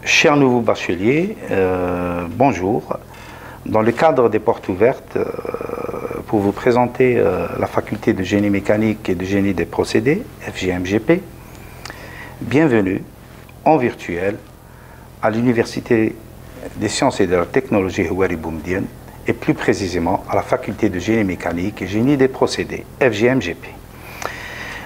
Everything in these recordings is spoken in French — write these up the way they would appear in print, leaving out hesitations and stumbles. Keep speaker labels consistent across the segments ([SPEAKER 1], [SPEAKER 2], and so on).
[SPEAKER 1] Chers nouveaux bacheliers, bonjour. Dans le cadre des portes ouvertes, pour vous présenter la faculté de génie mécanique et de génie des procédés, FGMGP, bienvenue en virtuel à l'Université des sciences et de la technologie Houari Boumediene et plus précisément à la faculté de génie mécanique et génie des procédés, FGMGP.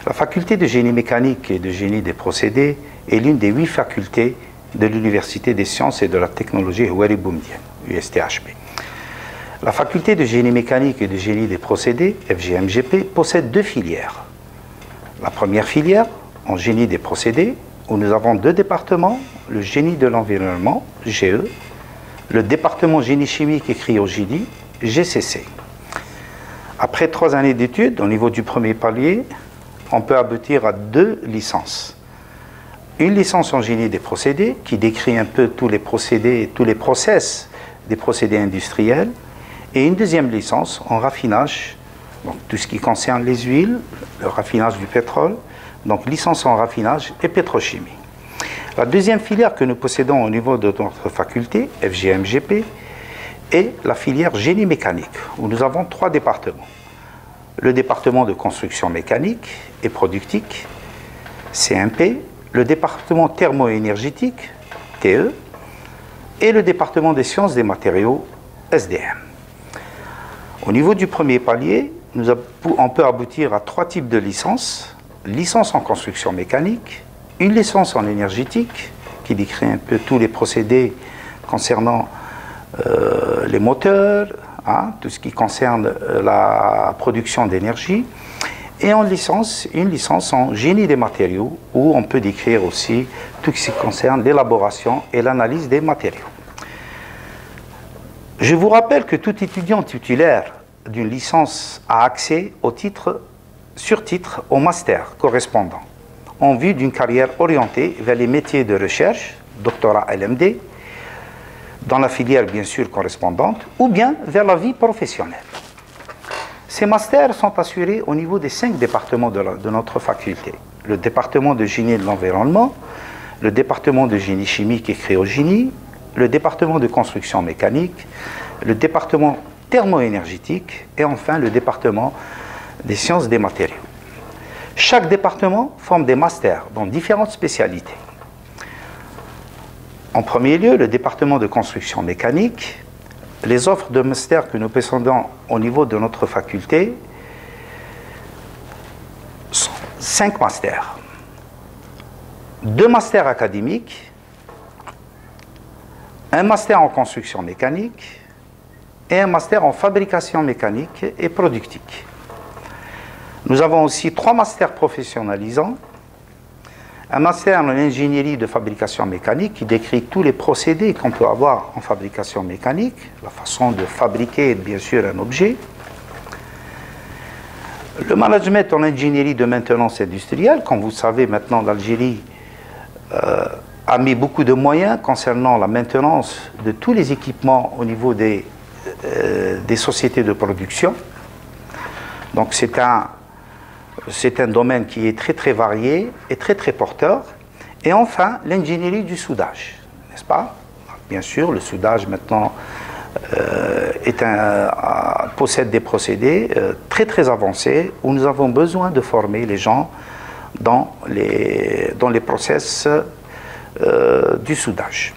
[SPEAKER 1] La faculté de génie mécanique et de génie des procédés est l'une des 8 facultés de l'Université des sciences et de la technologie Houari Boumediene, USTHB. La faculté de génie mécanique et de génie des procédés, FGMGP, possède 2 filières. La première filière, en génie des procédés, où nous avons 2 départements, le génie de l'environnement, GE, le département génie chimique et cryogénie, GCC. Après 3 années d'études, au niveau du premier palier, on peut aboutir à 2 licences. Une licence en génie des procédés qui décrit un peu tous les procédés, tous les process des procédés industriels, et une deuxième licence en raffinage, donc tout ce qui concerne les huiles, le raffinage du pétrole, donc licence en raffinage et pétrochimie. La deuxième filière que nous possédons au niveau de notre faculté, FGMGP, est la filière génie mécanique, où nous avons 3 départements. Le département de construction mécanique et productique, CMP, le département thermo-énergétique, TE, et le département des sciences des matériaux, SDM. Au niveau du premier palier, on peut aboutir à 3 types de licences. Licence en construction mécanique, une licence en énergétique, qui décrit un peu tous les procédés concernant les moteurs, tout ce qui concerne la production d'énergie, et une licence en génie des matériaux, où on peut décrire aussi tout ce qui concerne l'élaboration et l'analyse des matériaux. Je vous rappelle que tout étudiant titulaire d'une licence a accès au titre, sur titre, au master correspondant, en vue d'une carrière orientée vers les métiers de recherche, doctorat LMD, dans la filière bien sûr correspondante, ou bien vers la vie professionnelle. Ces masters sont assurés au niveau des 5 départements de notre faculté. Le département de génie de l'environnement, le département de génie chimique et cryogénie, le département de construction mécanique, le département thermo-énergétique et enfin le département des sciences des matériaux. Chaque département forme des masters dans différentes spécialités. En premier lieu, le département de construction mécanique. Les offres de master que nous possédons au niveau de notre faculté sont 5 masters. 2 masters académiques, un master en construction mécanique et un master en fabrication mécanique et productique. Nous avons aussi 3 masters professionnalisants, un master en ingénierie de fabrication mécanique qui décrit tous les procédés qu'on peut avoir en fabrication mécanique, la façon de fabriquer bien sûr un objet. Le management en ingénierie de maintenance industrielle, comme vous savez maintenant l'Algérie a mis beaucoup de moyens concernant la maintenance de tous les équipements au niveau des sociétés de production. Donc c'est un domaine qui est très très varié et très très porteur. Et enfin, l'ingénierie du soudage, n'est-ce pas? Bien sûr, le soudage maintenant possède des procédés très très avancés où nous avons besoin de former les gens dans les process du soudage.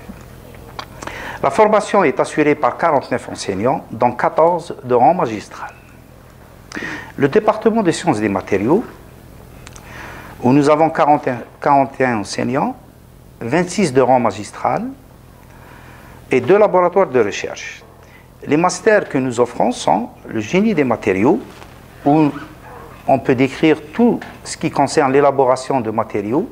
[SPEAKER 1] La formation est assurée par 49 enseignants, dont 14 de rang magistral. Le département des sciences des matériaux, où nous avons 41 enseignants, 26 de rang magistral et 2 laboratoires de recherche. Les masters que nous offrons sont le génie des matériaux, où on peut décrire tout ce qui concerne l'élaboration de matériaux,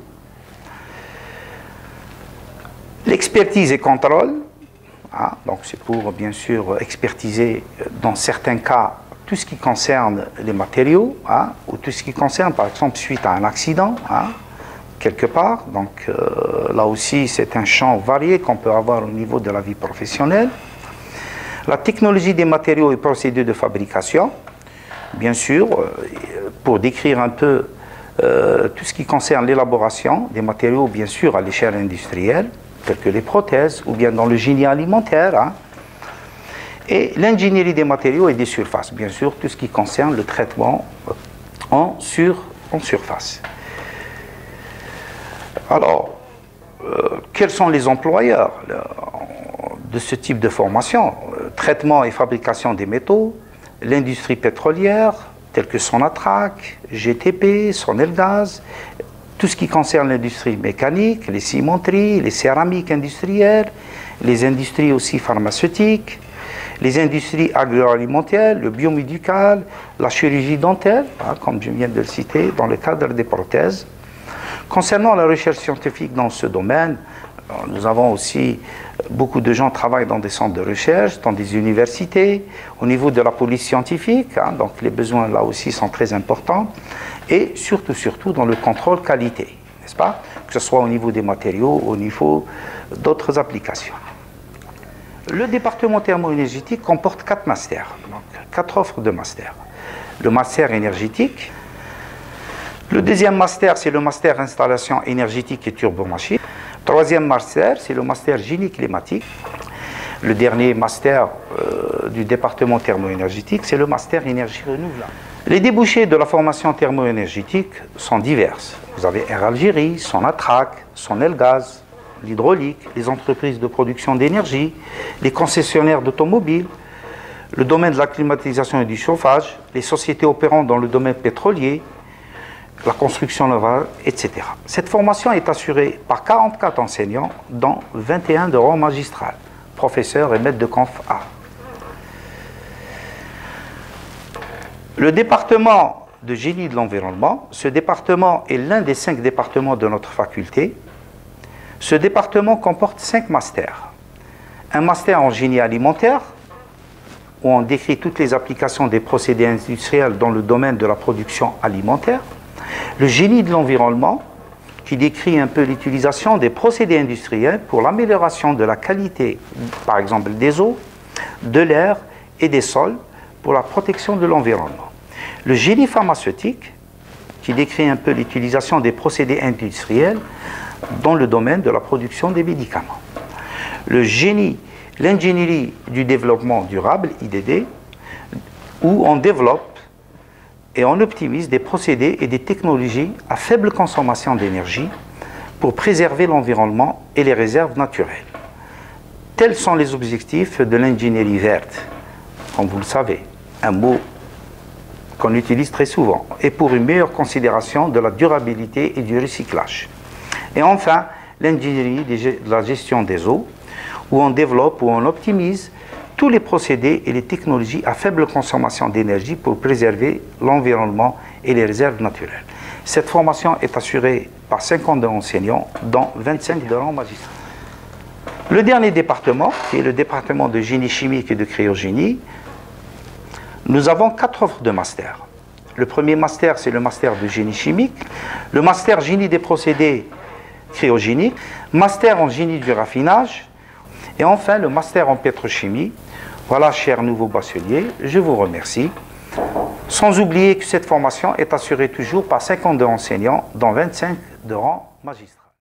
[SPEAKER 1] l'expertise et contrôle, donc c'est pour bien sûr expertiser dans certains cas tout ce qui concerne les matériaux, ou tout ce qui concerne par exemple suite à un accident, quelque part. Donc là aussi c'est un champ varié qu'on peut avoir au niveau de la vie professionnelle. La technologie des matériaux et procédés de fabrication, bien sûr, pour décrire un peu tout ce qui concerne l'élaboration des matériaux, bien sûr, à l'échelle industrielle. tels que les prothèses, ou bien dans le génie alimentaire, hein, et l'ingénierie des matériaux et des surfaces, bien sûr, tout ce qui concerne le traitement en surface. Alors, quels sont les employeurs de ce type de formation? Traitement et fabrication des métaux, l'industrie pétrolière, telle que Sonatrach, GTP, Sonelgaz, tout ce qui concerne l'industrie mécanique, les cimenteries, les céramiques industrielles, les industries aussi pharmaceutiques, les industries agroalimentaires, le biomédical, la chirurgie dentaire, hein, comme je viens de le citer, dans le cadre des prothèses. Concernant la recherche scientifique dans ce domaine, nous avons aussi beaucoup de gens qui travaillent dans des centres de recherche, dans des universités, au niveau de la police scientifique, hein, donc les besoins là aussi sont très importants, et surtout dans le contrôle qualité, n'est-ce pas? Que ce soit au niveau des matériaux, au niveau d'autres applications. Le département thermo-énergétique comporte 4 masters, donc 4 offres de master. Le master énergétique. Le deuxième master, c'est le master installation énergétique et turbomachine. Troisième master, c'est le master génie climatique. Le dernier master du département thermo-énergétique, c'est le master énergie renouvelable. Les débouchés de la formation thermo-énergétique sont diverses. Vous avez Air Algérie, Sonatrach, Sonelgaz, l'hydraulique, les entreprises de production d'énergie, les concessionnaires d'automobiles, le domaine de la climatisation et du chauffage, les sociétés opérant dans le domaine pétrolier, la construction navale, etc. Cette formation est assurée par 44 enseignants, dont 21 de rang magistral, professeurs et maîtres de conf A. Le département de génie de l'environnement, ce département est l'un des 5 départements de notre faculté. Ce département comporte 5 masters. Un master en génie alimentaire, où on décrit toutes les applications des procédés industriels dans le domaine de la production alimentaire. Le génie de l'environnement, qui décrit un peu l'utilisation des procédés industriels pour l'amélioration de la qualité, par exemple des eaux, de l'air et des sols, pour la protection de l'environnement. Le génie pharmaceutique, qui décrit un peu l'utilisation des procédés industriels dans le domaine de la production des médicaments. L'ingénierie du développement durable, IDD, où on développe et on optimise des procédés et des technologies à faible consommation d'énergie pour préserver l'environnement et les réserves naturelles. Tels sont les objectifs de l'ingénierie verte, comme vous le savez, un mot qu'on utilise très souvent, et pour une meilleure considération de la durabilité et du recyclage. Et enfin, l'ingénierie de la gestion des eaux, où on développe, où on optimise tous les procédés et les technologies à faible consommation d'énergie pour préserver l'environnement et les réserves naturelles. Cette formation est assurée par 52 enseignants, dont 25 de rang magistral. Le dernier département, qui est le département de génie chimique et de cryogénie, nous avons 4 offres de master. Le premier master, c'est le master de génie chimique, le master génie des procédés cryogéniques, master en génie du raffinage, et enfin le master en pétrochimie. Voilà, chers nouveaux bacheliers, je vous remercie. Sans oublier que cette formation est assurée toujours par 52 enseignants, dont 25 de rang magistral.